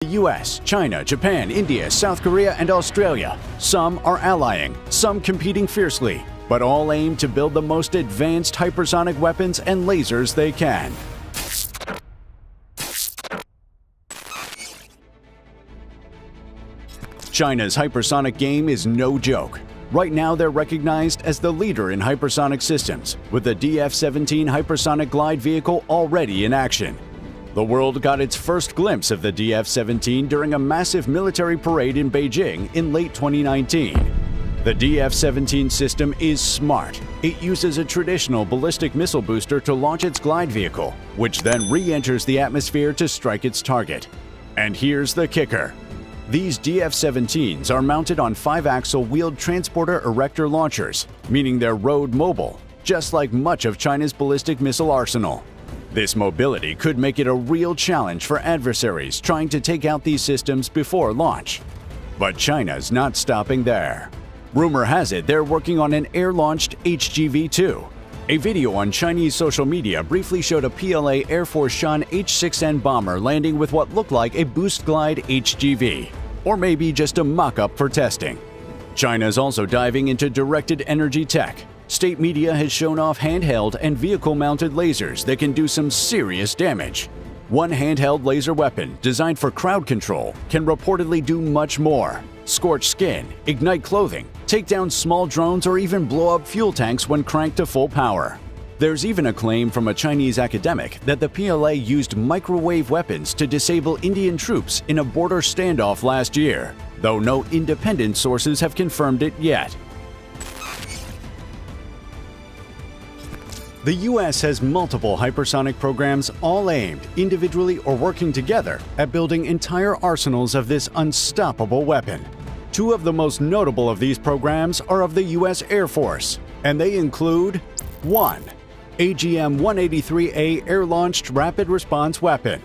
The US, China, Japan, India, South Korea, and Australia. Some are allying, some competing fiercely, but all aim to build the most advanced hypersonic weapons and lasers they can. China's hypersonic game is no joke. Right now, they're recognized as the leader in hypersonic systems, with the DF-17 hypersonic glide vehicle already in action. The world got its first glimpse of the DF-17 during a massive military parade in Beijing in late 2019. The DF-17 system is smart. It uses a traditional ballistic missile booster to launch its glide vehicle, which then re-enters the atmosphere to strike its target. And here's the kicker. These DF-17s are mounted on 5-axle wheeled transporter erector launchers, meaning they're road mobile, just like much of China's ballistic missile arsenal. This mobility could make it a real challenge for adversaries trying to take out these systems before launch. But China's not stopping there. Rumor has it they're working on an air-launched HGV-2. A video on Chinese social media briefly showed a PLA Air Force Shan H-6N bomber landing with what looked like a Boost Glide HGV, or maybe just a mock-up for testing. China's also diving into directed energy tech. State media has shown off handheld and vehicle-mounted lasers that can do some serious damage. One handheld laser weapon designed for crowd control can reportedly do much more: scorch skin, ignite clothing, take down small drones, or even blow up fuel tanks when cranked to full power. There's even a claim from a Chinese academic that the PLA used microwave weapons to disable Indian troops in a border standoff last year, though no independent sources have confirmed it yet. The US has multiple hypersonic programs, all aimed, individually or working together, at building entire arsenals of this unstoppable weapon. Two of the most notable of these programs are of the US Air Force, and they include 1. AGM-183A Air-Launched Rapid Response Weapon.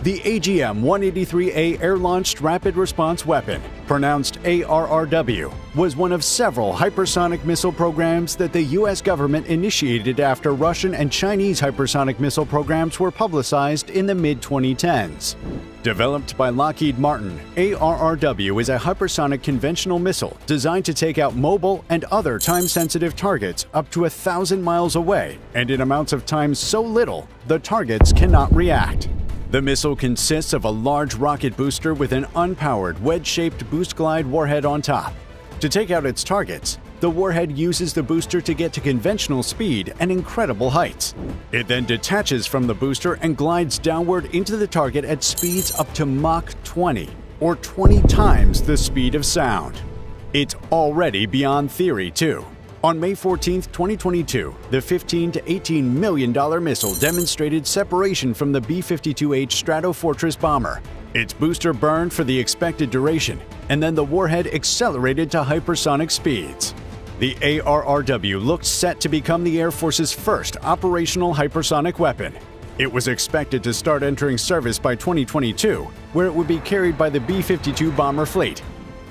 The AGM-183A Air-Launched Rapid Response Weapon, pronounced ARRW, was one of several hypersonic missile programs that the US government initiated after Russian and Chinese hypersonic missile programs were publicized in the mid-2010s. Developed by Lockheed Martin, ARRW is a hypersonic conventional missile designed to take out mobile and other time-sensitive targets up to 1,000 miles away and in amounts of time so little the targets cannot react. The missile consists of a large rocket booster with an unpowered, wedge-shaped boost glide warhead on top. To take out its targets, the warhead uses the booster to get to conventional speed and incredible heights. It then detaches from the booster and glides downward into the target at speeds up to Mach 20, or 20 times the speed of sound. It's already beyond theory, too. On May 14, 2022, the $15 to $18 million missile demonstrated separation from the B-52H Stratofortress bomber. Its booster burned for the expected duration, and then the warhead accelerated to hypersonic speeds. The ARRW looked set to become the Air Force's first operational hypersonic weapon. It was expected to start entering service by 2022, where it would be carried by the B-52 bomber fleet.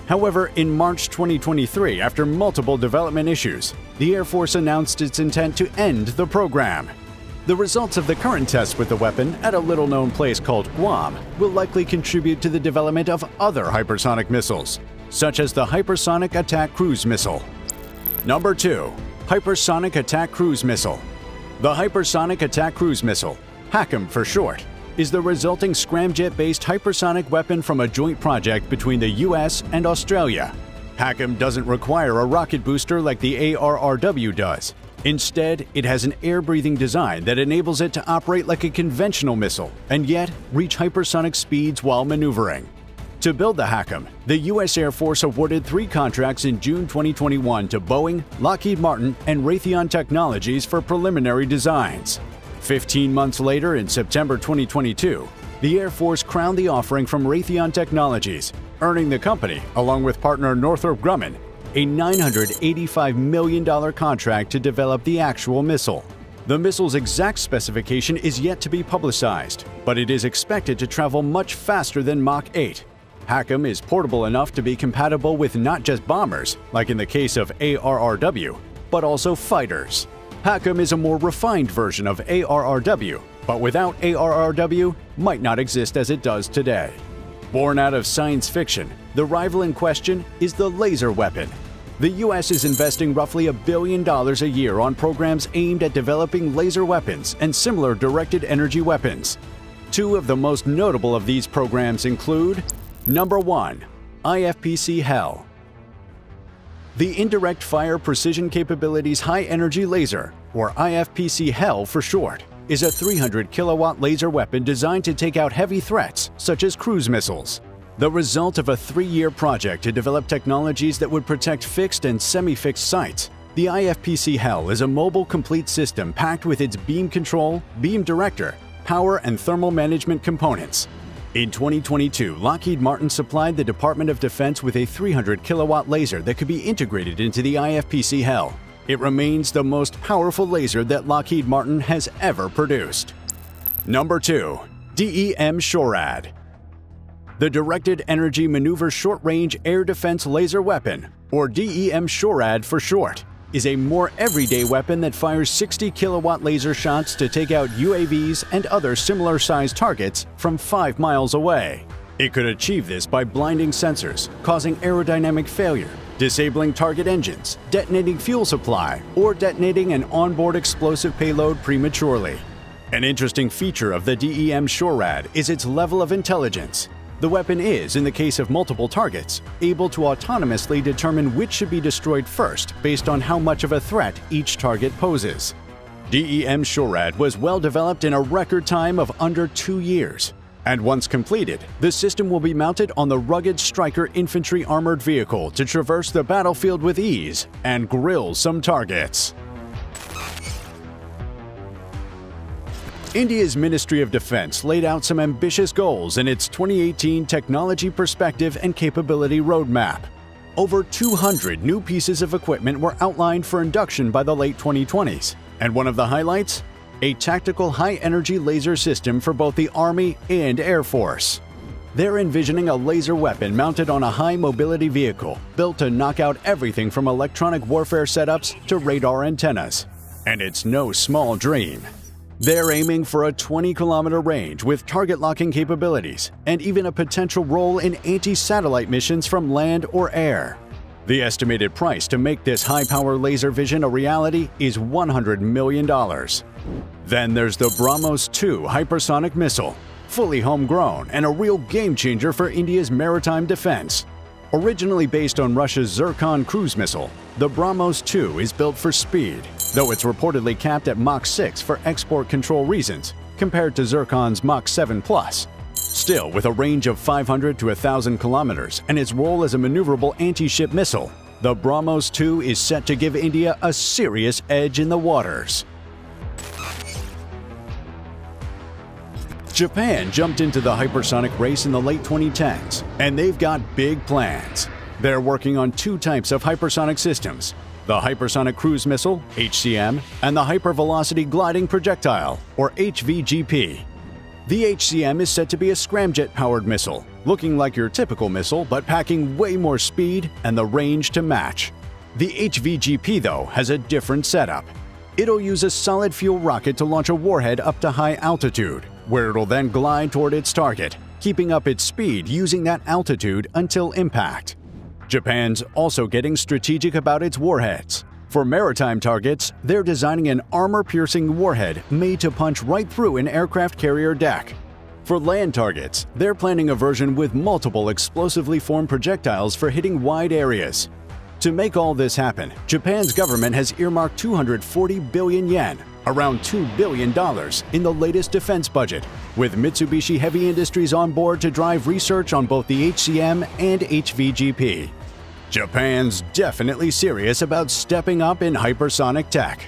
However, in March 2023, after multiple development issues, the Air Force announced its intent to end the program. The results of the current tests with the weapon at a little-known place called Guam will likely contribute to the development of other hypersonic missiles, such as the Hypersonic Attack Cruise Missile. Number 2. Hypersonic Attack Cruise Missile. The Hypersonic Attack Cruise Missile, HACM for short, is the resulting scramjet-based hypersonic weapon from a joint project between the US and Australia. HACM doesn't require a rocket booster like the ARRW does. Instead, it has an air-breathing design that enables it to operate like a conventional missile and yet reach hypersonic speeds while maneuvering. To build the HACM, the US Air Force awarded 3 contracts in June 2021 to Boeing, Lockheed Martin, and Raytheon Technologies for preliminary designs. 15 months later, in September 2022, the Air Force crowned the offering from Raytheon Technologies, earning the company, along with partner Northrop Grumman, a $985 million contract to develop the actual missile. The missile's exact specification is yet to be publicized, but it is expected to travel much faster than Mach 8. HACM is portable enough to be compatible with not just bombers, like in the case of ARRW, but also fighters. HACM is a more refined version of ARRW, but without ARRW, might not exist as it does today. Born out of science fiction, the rival in question is the laser weapon. The U.S. is investing roughly $1 billion a year on programs aimed at developing laser weapons and similar directed energy weapons. Two of the most notable of these programs include: Number 1. IFPC HEL. The Indirect Fire Precision Capabilities High Energy Laser, or IFPC HEL for short, is a 300 kilowatt laser weapon designed to take out heavy threats such as cruise missiles. The result of a 3-year project to develop technologies that would protect fixed and semi-fixed sites, the IFPC HEL is a mobile complete system packed with its beam control, beam director, power and thermal management components. In 2022, Lockheed Martin supplied the Department of Defense with a 300 kilowatt laser that could be integrated into the IFPC HEL. It remains the most powerful laser that Lockheed Martin has ever produced. Number 2. DEM SHORAD. The Directed Energy Maneuver Short-Range Air Defense Laser Weapon, or DEM SHORAD for short, is a more everyday weapon that fires 60 kilowatt laser shots to take out UAVs and other similar-sized targets from 5 miles away. It could achieve this by blinding sensors, causing aerodynamic failure, disabling target engines, detonating fuel supply, or detonating an onboard explosive payload prematurely. An interesting feature of the DEM SHORAD is its level of intelligence. The weapon is, in the case of multiple targets, able to autonomously determine which should be destroyed first based on how much of a threat each target poses. DEM SHORAD was well developed in a record time of under 2 years. And once completed, the system will be mounted on the rugged Stryker infantry armored vehicle to traverse the battlefield with ease and grill some targets. India's Ministry of Defense laid out some ambitious goals in its 2018 Technology Perspective and Capability Roadmap. Over 200 new pieces of equipment were outlined for induction by the late 2020s, and one of the highlights? A tactical high-energy laser system for both the Army and Air Force. They're envisioning a laser weapon mounted on a high-mobility vehicle built to knock out everything from electronic warfare setups to radar antennas. And it's no small dream. They're aiming for a 20-kilometer range with target-locking capabilities and even a potential role in anti-satellite missions from land or air. The estimated price to make this high-power laser vision a reality is $100 million. Then there's the BrahMos 2 hypersonic missile, fully homegrown and a real game-changer for India's maritime defense. Originally based on Russia's Zircon cruise missile, the BrahMos 2 is built for speed, though it's reportedly capped at Mach 6 for export control reasons, compared to Zircon's Mach 7+. Still, with a range of 500 to 1,000 kilometers and its role as a maneuverable anti-ship missile, the BrahMos 2 is set to give India a serious edge in the waters. Japan jumped into the hypersonic race in the late 2010s, and they've got big plans. They're working on 2 types of hypersonic systems: the Hypersonic Cruise Missile, HCM, and the Hypervelocity Gliding Projectile, or HVGP. The HCM is set to be a scramjet-powered missile, looking like your typical missile but packing way more speed and the range to match. The HVGP, though, has a different setup. It'll use a solid fuel rocket to launch a warhead up to high altitude, where it'll then glide toward its target, keeping up its speed using that altitude until impact. Japan's also getting strategic about its warheads. For maritime targets, they're designing an armor-piercing warhead made to punch right through an aircraft carrier deck. For land targets, they're planning a version with multiple explosively formed projectiles for hitting wide areas. To make all this happen, Japan's government has earmarked 240 billion yen, around $2 billion, in the latest defense budget, with Mitsubishi Heavy Industries on board to drive research on both the HCM and HVGP. Japan's definitely serious about stepping up in hypersonic tech.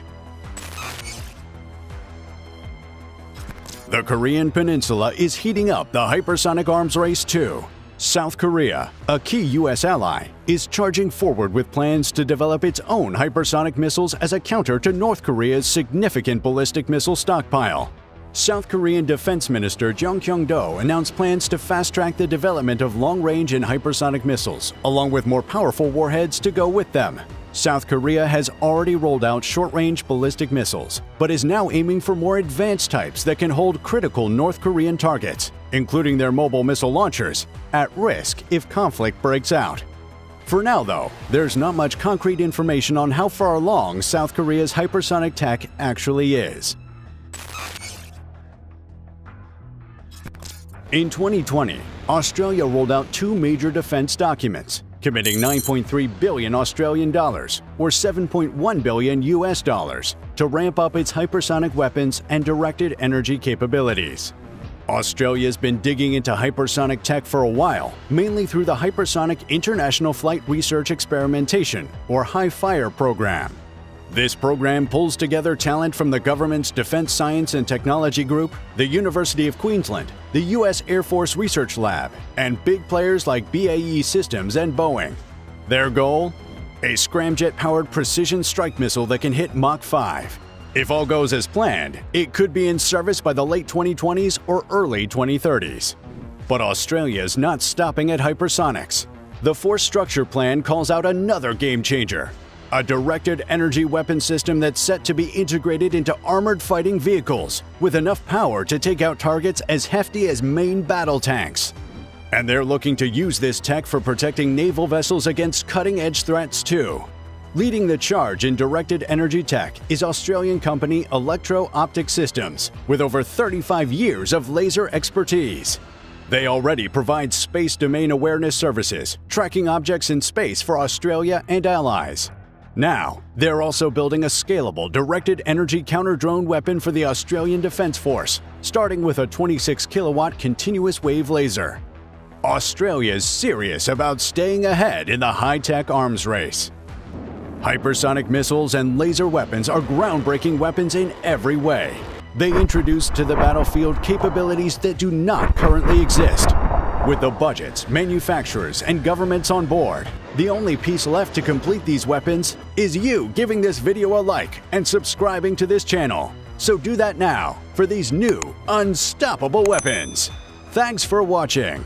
The Korean Peninsula is heating up the hypersonic arms race too. South Korea, a key U.S. ally, is charging forward with plans to develop its own hypersonic missiles as a counter to North Korea's significant ballistic missile stockpile. South Korean Defense Minister Jung Kyung-do announced plans to fast-track the development of long-range and hypersonic missiles, along with more powerful warheads to go with them. South Korea has already rolled out short-range ballistic missiles, but is now aiming for more advanced types that can hold critical North Korean targets, including their mobile missile launchers, at risk if conflict breaks out. For now, though, there's not much concrete information on how far along South Korea's hypersonic tech actually is. In 2020, Australia rolled out two major defense documents, committing 9.3 billion Australian dollars, or 7.1 billion US dollars, to ramp up its hypersonic weapons and directed energy capabilities. Australia's been digging into hypersonic tech for a while, mainly through the Hypersonic International Flight Research Experimentation, or HIFIRE program. This program pulls together talent from the government's Defense Science and Technology Group, the University of Queensland, the U.S. Air Force Research Lab, and big players like BAE Systems and Boeing. Their goal? A scramjet-powered precision strike missile that can hit Mach 5. If all goes as planned, it could be in service by the late 2020s or early 2030s. But Australia's not stopping at hypersonics. The Force Structure Plan calls out another game-changer: a directed energy weapon system that's set to be integrated into armored fighting vehicles with enough power to take out targets as hefty as main battle tanks. And they're looking to use this tech for protecting naval vessels against cutting-edge threats too. Leading the charge in directed energy tech is Australian company Electro-Optic Systems, with over 35 years of laser expertise. They already provide space domain awareness services, tracking objects in space for Australia and allies. Now, they're also building a scalable directed energy counter-drone weapon for the Australian Defence Force, starting with a 26-kilowatt continuous wave laser. Australia's serious about staying ahead in the high-tech arms race. Hypersonic missiles and laser weapons are groundbreaking weapons in every way. They introduce to the battlefield capabilities that do not currently exist. With the budgets, manufacturers, and governments on board, the only piece left to complete these weapons is you giving this video a like and subscribing to this channel. So do that now for these new, unstoppable weapons. Thanks for watching.